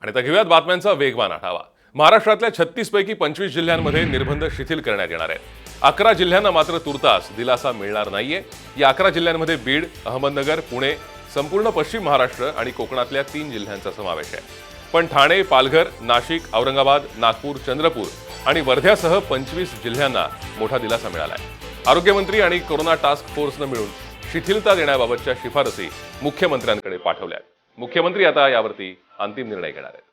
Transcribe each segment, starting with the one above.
आणि आता घेऊयात बातम्यांचा वेगवान आढावा। महाराष्ट्रातल्या 36 पैकी 25 जिल्ह्यांमध्ये निर्बंध शिथिल करण्यात येणार आहेत। 11 जिल्ह्यांना मात्र तुर्तास दिलासा मिळणार नाहीये। या 11 जिल्ह्यांमध्ये बीड, अहमदनगर, पुणे, संपूर्ण पश्चिम महाराष्ट्र आणि कोकणातल्या 3 जिल्ह्यांचा समावेश आहे। पण ठाणे, पालघर, नाशिक, औरंगाबाद, नागपूर, चंद्रपूर आणि वर्ध्यासह 25 जिल्ह्यांना मोठा दिलासा मिळाला आहे। आरोग्यमंत्री आणि कोरोना टास्क फोर्सनं मिळून शिथिलता देण्याबाबतच्या शिफारसी मुख्यमंत्र्यांकडे पाठवल्या आहेत। मुख्यमंत्री आता यावरती अंतिम निर्णय घेणार आहेत।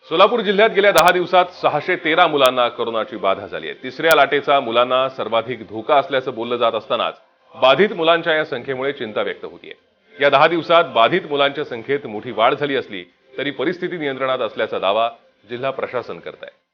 सोलापूर जिल्ह्यात गेल्या 10 दिवसात 613 मुलांना कोरोनाची बाधा झाली आहे। तिसऱ्या लाटेचा मुलांना सर्वाधिक धोका असल्याचं बोललं जात असतानाच बाधित मुलांच्या या संख्येमुळे चिंता व्यक्त होतीये। या 10 दिवसात बाधित मुलांच्या संख्येत मोठी वाढ झाली असली तरी परिस्थिती नियंत्रणात असल्याचा दावा जिल्हा प्रशासन करत आहे।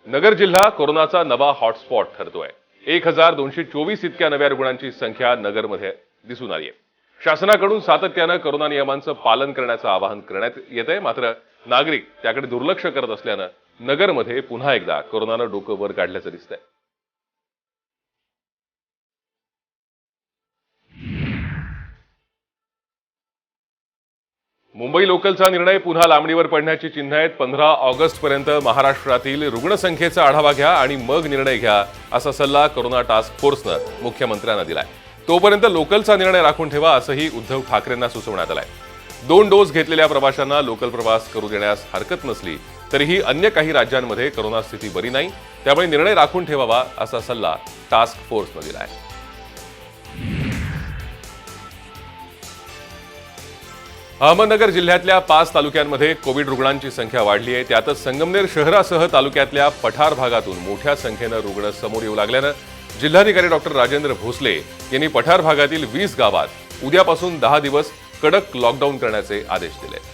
नगर जिल्हा कोरोनाचा नवा हॉटस्पॉट ठरतोय। 1224 इतक्या नव्या रुग्णांची संख्या नगरमध्ये दिसून आली आहे। शासनाकडून सातत्यानं कोरोना नियमांचं पालन करण्याचं आवाहन करण्यात येतंय, मात्र नागरिक त्याकडे दुर्लक्ष करत असल्यानं नगरमध्ये पुन्हा एकदा कोरोनानं डोकं वर काढल्याचं दिसतंय। मुंबई लोकलचा निर्णय पुन्हा लांबणीवर पडण्याची चिन्ह आहेत। 15 ऑगस्टपर्यंत महाराष्ट्रातील रुग्णसंख्येचा आढावा घ्या आणि मग निर्णय घ्या, असा सल्ला कोरोना टास्क फोर्सनं मुख्यमंत्र्यांना दिलाय। तोपर्यंत लोकलचा निर्णय राखून ठेवा, असंही उद्धव ठाकरेंना सुचवण्यात आलंय। 2 डोस घेतलेल्या प्रवाशांना लोकल प्रवास करू देण्यास हरकत नसली तरीही अन्य काही राज्यांमध्ये कोरोना स्थिती बरी नाही, त्यामुळे निर्णय राखून ठेवावा, असा सल्ला टास्क फोर्सनं दिलाय। अहमदनगर जिल्ह्यातल्या 5 तालुक्यांमध्ये कोविड रुग्णांची संख्या वाढली आहे। त्यातच संगमनेर शहरासह तालुक्यातल्या पठार भागातून मोठ्या संख्येनं रुग्ण समोर येऊ लागल्यानं जिल्हाधिकारी डॉक्टर राजेंद्र भोसले यांनी पठार भागातील 20 गावात उद्यापासून 10 दिवस कडक लॉकडाऊन करण्याचे आदेश दिले।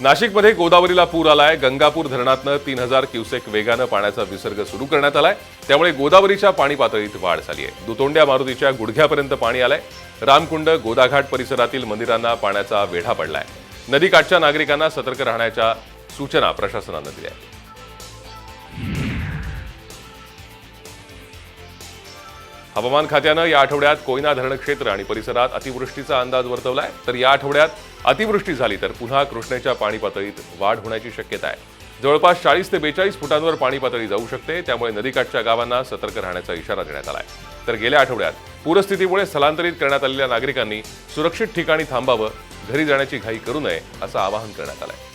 नाशिकमध्ये गोदावरीला पूर आलाय। गंगापूर धरणातनं 3000 क्युसेक वेगानं पाण्याचा विसर्ग सुरू करण्यात आलाय, त्यामुळे गोदावरीच्या पाणी पातळीत वाढ झाली आहे। दुतोंड्या मारुतीच्या गुडघ्यापर्यंत पाणी आलंय। रामकुंड, गोदाघाट परिसरातील मंदिरांना पाण्याचा वेढा पडलाय। नदीकाठच्या नागरिकांना सतर्क राहण्याच्या सूचना प्रशासनानं दिल्या आहेत। हवामान खात्यानं या आठवड्यात कोयना धरण क्षेत्र आणि परिसरात अतिवृष्टीचा अंदाज वर्तवलाय, तर या आठवड्यात अतिवृष्टी झाली तर पुन्हा कृष्णेच्या पाणी पातळीत वाढ होण्याची शक्यता आहे। जवळपास 40 ते 42 फुटांवर पाणी पातळी जाऊ शकते, त्यामुळे नदीकाठच्या गावांना सतर्क राहण्याचा इशारा देण्यात आलाय। तर गेल्या आठवड्यात पूरस्थितीमुळे स्थलांतरित करण्यात आलेल्या नागरिकांनी सुरक्षित ठिकाणी थांबावं, घरी जाण्याची घाई करू नये, असं आवाहन करण्यात आलंय।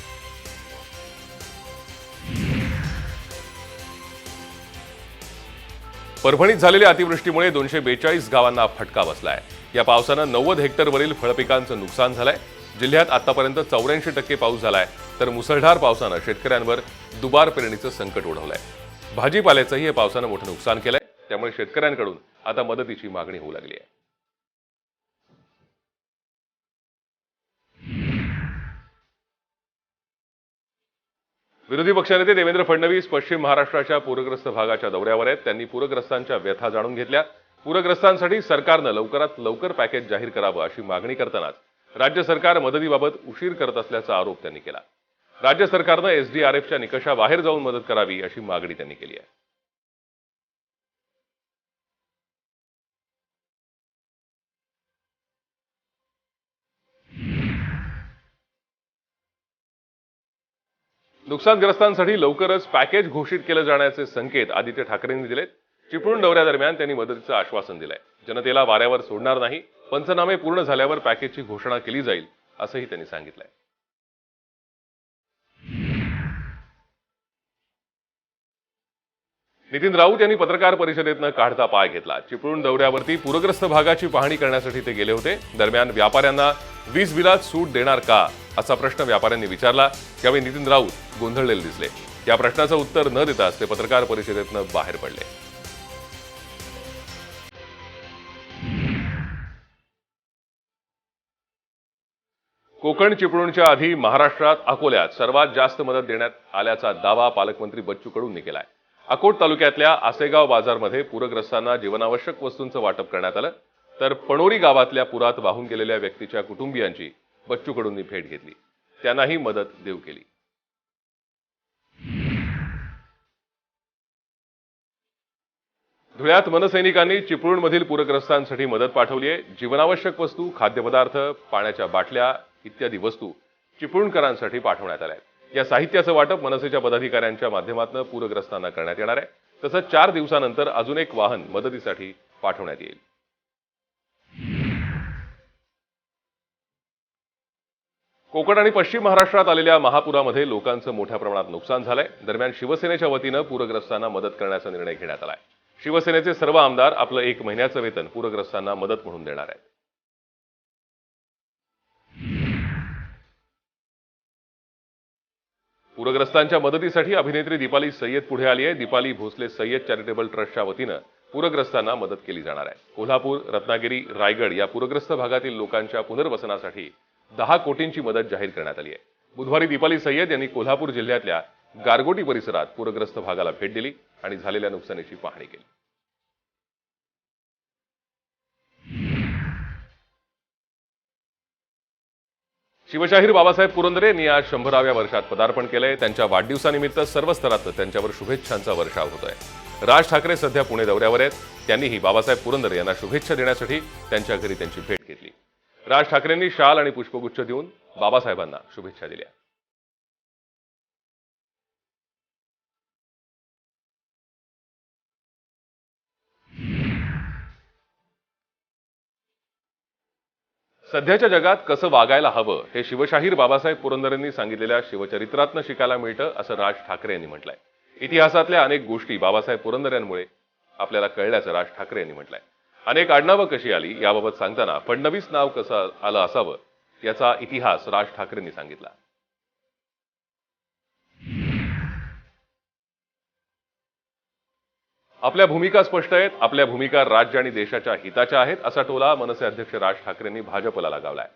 परभणीत झालेल्या अतिवृष्टीमुळे 242 गावांना फटका बसलाय। या पावसानं 90 हेक्टरवरील फळपिकांचं नुकसान झालंय। जिल्ह्यात आतापर्यंत 84% पाऊस झालाय, तर मुसळधार पावसानं शेतकऱ्यांवर दुबार पेरणीचं संकट ओढवलंय। भाजीपाल्याचंही या पावसानं मोठं नुकसान केलंय, त्यामुळे शेतकऱ्यांकडून आता मदतीची मागणी होऊ लागली आहे। विरोधी पक्षनेते देवेंद्र फडणवीस पश्चिम महाराष्ट्राच्या पूरग्रस्त भागाच्या दौऱ्यावर आहेत। त्यांनी पूरग्रस्तांच्या व्यथा जाणून घेतल्या। पूरग्रस्तांसाठी सरकारनं लवकरात लवकर पॅकेज जाहीर करावं, अशी मागणी करतानाच राज्य सरकार मदतीबाबत उशीर करत असल्याचा आरोप त्यांनी केला। राज्य सरकारनं एसडीआरएफच्या निकषाबाहेर जाऊन मदत करावी, अशी मागणी त्यांनी केली आहे। नुकसानग्रस्तांसाठी लवकरच पॅकेज घोषित केलं जाण्याचे संकेत आदित्य ठाकरेंनी दिलेत। चिपळूण दौऱ्यादरम्यान त्यांनी मदतीचं आश्वासन दिलंय। जनतेला वाऱ्यावर सोडणार नाही, पंचनामे पूर्ण झाल्यावर पॅकेजची घोषणा केली जाईल, असंही त्यांनी सांगितलंय। नितीन राऊत यांनी पत्रकार परिषदेतनं काढता पाय घेतला। चिपळूण दौऱ्यावरती पूरग्रस्त भागाची पाहणी करण्यासाठी ते गेले होते। दरम्यान व्यापाऱ्यांना वीज बिलात सूट देणार का, असा प्रश्न व्यापाऱ्यांनी विचारला। यावेळी नितीन राऊत गोंधळलेले दिसले। या प्रश्नाचं उत्तर न देताच ते पत्रकार परिषदेतनं बाहेर पडले। कोकण चिपळूणच्या आधी महाराष्ट्रात अकोल्यात सर्वात जास्त मदत देण्यात आल्याचा दावा पालकमंत्री बच्चू कडूंनी केलाय। अकोट तालुक्यातल्या आसेगाव बाजारमध्ये पूरग्रस्तांना जीवनावश्यक वस्तूंचं वाटप करण्यात आलं, तर पणोरी गावातल्या पुरात वाहून गेलेल्या व्यक्तीच्या कुटुंबियांची बच्चू कडूंनी भेट घेतली, त्यांनाही मदत देऊ केली. धुळ्यात मनसैनिकांनी चिपळूणमधील पूरग्रस्तांसाठी मदत पाठवली आहे. जीवनावश्यक वस्तू, खाद्यपदार्थ, पाण्याच्या बाटल्या इत्यादी वस्तू चिपळूणकरांसाठी पाठवण्यात आल्या आहेत. या साहित्याचं वाटप मनसेच्या पदाधिकाऱ्यांच्या माध्यमातून पूरग्रस्तांना करण्यात येणार आहे. तसंच 4 दिवसानंतर अजून एक वाहन मदतीसाठी पाठवण्यात येईल. कोकण आणि पश्चिम महाराष्ट्रात आलेल्या महापुरामध्ये लोकांचं मोठ्या प्रमाणात नुकसान झालंय. दरम्यान शिवसेनेच्या वतीनं पूरग्रस्तांना मदत करण्याचा निर्णय घेण्यात आलाय. शिवसेनेचे सर्व आमदार आपलं 1 महिन्याचं वेतन पूरग्रस्तांना मदत म्हणून देणार आहेत. पूरग्रस्तांच्या मदतीसाठी अभिनेत्री दीपाली सय्यद पुढे आली आहे. दीपाली भोसले सय्यद चॅरिटेबल ट्रस्टच्या वतीनं पूरग्रस्तांना मदत केली जाणार आहे. कोल्हापूर, रत्नागिरी, रायगड या पूरग्रस्त भागातील लोकांच्या पुनर्वसनासाठी 10 कोटींची मदत जाहीर करण्यात आली आहे. बुधवारी दीपाली सय्यद यांनी कोल्हापूर जिल्ह्यातल्या गारगोटी परिसरात पूरग्रस्त भागाला भेट दिली आणि झालेल्या नुकसानीची पाहणी केली. शिवशाहीर बाबासाहेब पुरंदरे यांनी आज 100व्या वर्षात पदार्पण केलंय. त्यांच्या वाढदिवसानिमित्त सर्व स्तरात त्यांच्यावर शुभेच्छांचा वर्षाव होतोय. राज ठाकरे सध्या पुणे दौऱ्यावर आहेत. त्यांनीही बाबासाहेब पुरंदरे यांना शुभेच्छा देण्यासाठी त्यांच्या घरी त्यांची भेट घेतली. राज ठाकरेंनी शाल आणि पुष्पगुच्छ देऊन बाबासाहेबांना शुभेच्छा दिल्या. सध्याच्या जगात कसं वागायला हवं हे शिवशाहीर बाबासाहेब पुरंदरेंनी सांगितलेल्या शिवचरित्रातनं शिकायला मिळतं, असं राज ठाकरे यांनी म्हटलंय. इतिहासातल्या अनेक गोष्टी बाबासाहेब पुरंदरेंमुळे आपल्याला कळल्याचं राज ठाकरे यांनी म्हटलंय. अनेक आडनावं कशी आली याबाबत सांगताना फडणवीस नाव कसं आलं असावं याचा इतिहास राज ठाकरेंनी सांगितला. आपल्या भूमिका स्पष्ट आहेत. आपल्या भूमिका राज्य आणि देशाच्या हिताच्या आहेत, असा टोला मनसे अध्यक्ष राज ठाकरेंनी भाजपला लगावलाय.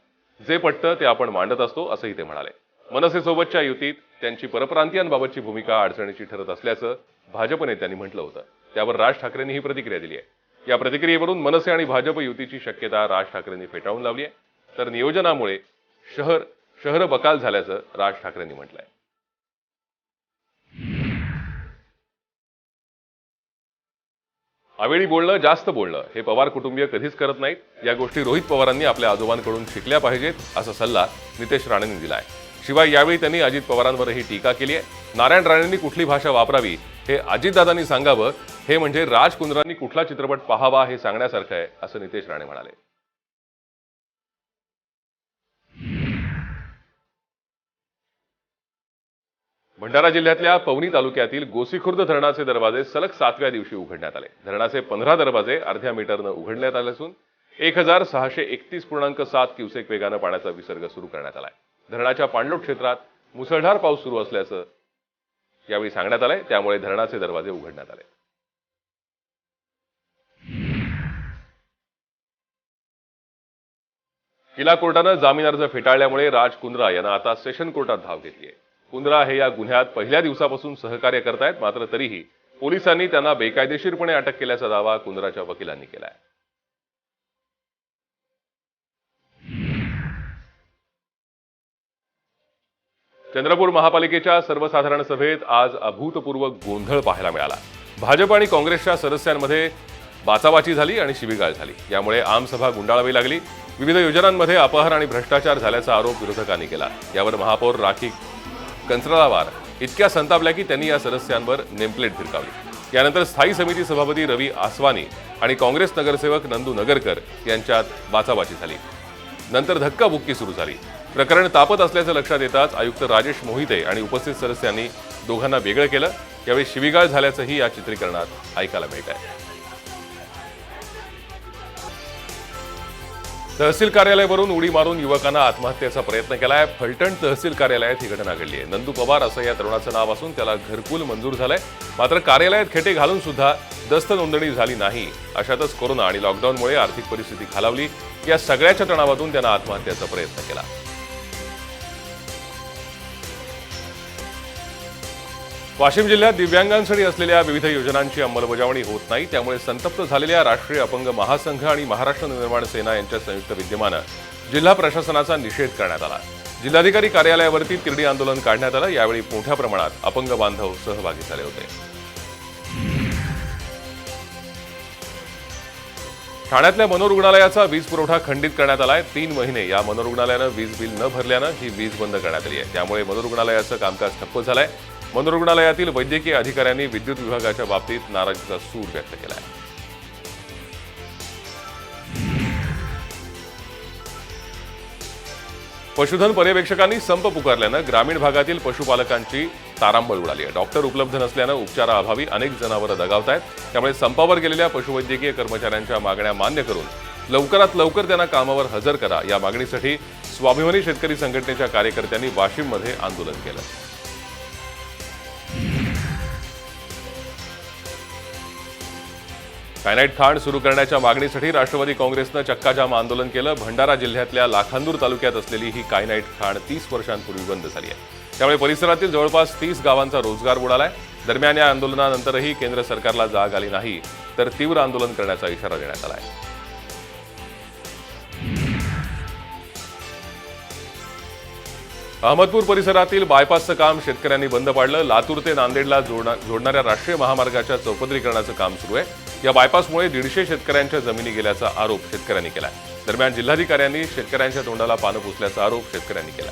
जे पटतं ते आपण मांडत असतो, असंही ते म्हणाले. मनसेसोबतच्या युतीत त्यांची परप्रांतीयांबाबतची भूमिका अडचणीची ठरत असल्याचं भाजप नेत्यांनी म्हटलं होतं. त्यावर राज ठाकरेंनी ही प्रतिक्रिया दिली आहे. या प्रतिक्रियेवरून मनसे आणि भाजप युतीची शक्यता राज ठाकरेंनी फेटाळून लावली आहे. तर नियोजनामुळे शहर बकाल झाल्याचं राज ठाकरेंनी म्हटलंय. अवेळी बोलणं, जास्त बोलणं हे पवार कुटुंबीय कधीच करत नाहीत. या गोष्टी रोहित पवारांनी आपल्या आजोबांकडून शिकल्या पाहिजेत, असा सल्ला नितेश राणेंनी दिलाय. शिवाय यावेळी त्यांनी अजित पवारांवरही टीका केली आहे. नारायण राणेंनी कुठली भाषा वापरावी हे अजितदादांनी सांगावं, हे म्हणजे राज कुंद्रांनी कुठला चित्रपट पाहावा हे सांगण्यासारखं आहे, असं नितेश राणे म्हणाले. भंडारा जिल्ह्यातल्या पवनी तालुक्यातील गोसीखुर्द धरणाचे दरवाजे सलग 7व्या दिवशी उघडण्यात आले. धरणाचे 15 दरवाजे अर्ध्या मीटरनं उघडण्यात आले असून 1631.7 क्युसेक वेगानं पाण्याचा विसर्ग सुरू करण्यात आलाय. धरणाच्या पाणलोट क्षेत्रात मुसळधार पाऊस सुरू असल्याचं यावेळी सांगण्यात आलंय. त्यामुळे धरणाचे दरवाजे उघडण्यात आले. किला कोर्टानं जामीन अर्ज फेटाळल्यामुळे राज कुंद्रा यांना आता सेशन कोर्टात धाव घेतली आहे. कुंद्रा हे या गुन्ह्यात पहिल्या दिवसापासून सहकार्य करतायत. मात्र तरीही पोलिसांनी त्यांना बेकायदेशीरपणे अटक केल्याचा दावा कुंद्राच्या वकिलांनी केलाय. चंद्रपूर महापालिकेच्या सर्वसाधारण सभेत आज अभूतपूर्व गोंधळ पाहायला मिळाला. भाजप आणि काँग्रेसच्या सदस्यांमध्ये बाचाबाची झाली आणि शिवीगाळ झाली. यामुळे आमसभा गुंडाळावी लागली. विविध योजनांमध्ये अपहार आणि भ्रष्टाचार झाल्याचा आरोप विरोधकांनी केला. यावर महापौर राखी कंचरावार इतक्या संतापल्या की त्यांनी या सदस्यांवर नेमप्लेट भिरकावली. यानंतर स्थायी समिती सभापती रवी आसवानी आणि काँग्रेस नगरसेवक नंदू नगरकर यांच्यात बाचाबाची झाली. नंतर धक्काबुक्की सुरू झाली. प्रकरण तापत असल्याचं लक्षात येताच आयुक्त राजेश मोहिते आणि उपस्थित सदस्यांनी दोघांना वेगळं केलं. यावेळी शिवीगाळ झाल्याचंही या चित्रीकरणात ऐकायला मिळत आहे. तहसील कार्यालयावरून उडी मारून युवकांना आत्महत्येचा प्रयत्न केलाय. फलटण तहसील कार्यालयात ही घटना घडली आहे. नंदू पवार असं या तरुणाचं नाव असून त्याला घरकुल मंजूर झालंय. मात्र कार्यालयात खेटे घालून सुद्धा दस्त नोंदणी झाली नाही. अशातच कोरोना आणि लॉकडाऊनमुळे आर्थिक परिस्थिती खालावली. या सगळ्याच्या तणावातून त्यानं आत्महत्येचा प्रयत्न केला. वाशिम जिल्ह्यात दिव्यांगांसाठी असलेल्या विविध योजनांची अंमलबजावणी होत नाही. त्यामुळे संतप्त झालेल्या राष्ट्रीय अपंग महासंघ आणि महाराष्ट्र निर्माण सेना यांच्या संयुक्त विद्यमानं जिल्हा प्रशासनाचा निषेध करण्यात आला। जिल्हाधिकारी कार्यालयावरती तिरडी आंदोलन काढण्यात आलं। यावेळी मोठ्या प्रमाणात अपंग बांधव सहभागी झाले होते। ठाण्यातल्या मनोरुग्णालयाचा वीज पुरवठा खंडित करण्यात आलाय। 3 महिने या मनोरुग्णालयानं वीज बिल न भरल्यानं ही वीज बंद करण्यात आली आहे। त्यामुळे मनोरुग्णालयाचं कामकाज ठप्प झालंय। मनोरुग्णालयातील वैद्यकीय अधिकाऱ्यांनी विद्युत विभागाच्या बाबतीत नाराजीचा सूर व्यक्त केलाय। पशुधन पर्यवेक्षकांनी संप पुकारल्यानं ग्रामीण भागातील पशुपालकांची तारांबळ उडाली आहे। डॉक्टर उपलब्ध नसल्यानं उपचाराअभावी अनेक जनावरं दगावत आहेत। त्यामुळे संपावर गेलेल्या पशुवैद्यकीय कर्मचाऱ्यांच्या मागण्या मान्य करून लवकरात लवकर त्यांना कामावर हजर करा या मागणीसाठी स्वाभिमानी शेतकरी संघटनेच्या कार्यकर्त्यांनी वाशिममध्ये आंदोलन केलं। कायनाईट खाण सुरू करण्याच्या मागणीसाठी राष्ट्रवादी काँग्रेसनं चक्काजाम आंदोलन केलं। भंडारा जिल्ह्यातल्या लाखांदूर तालुक्यात असलेली ही कायनाईट खाण 30 वर्षांपूर्वी बंद झाली आहे। त्यामुळे परिसरातील जवळपास 30 गावांचा रोजगार बुडालाय। दरम्यान या आंदोलनानंतरही केंद्र सरकारला जाग आली नाही तर तीव्र आंदोलन करण्याचा इशारा देण्यात आलाय। अहमदपूर परिसरातील बायपासचं काम शेतकऱ्यांनी बंद पाडलं। लातूर ते नांदेडला जोडणाऱ्या राष्ट्रीय महामार्गाच्या चौपदरीकरणाचं काम सुरू आहे। या बायपासमुळे 150 शेतकऱ्यांच्या जमिनी गेल्याचा आरोप शेतकऱ्यांनी केलाय। दरम्यान जिल्हाधिकाऱ्यांनी शेतकऱ्यांच्या तोंडाला पानं पुसल्याचा आरोप शेतकऱ्यांनी केला।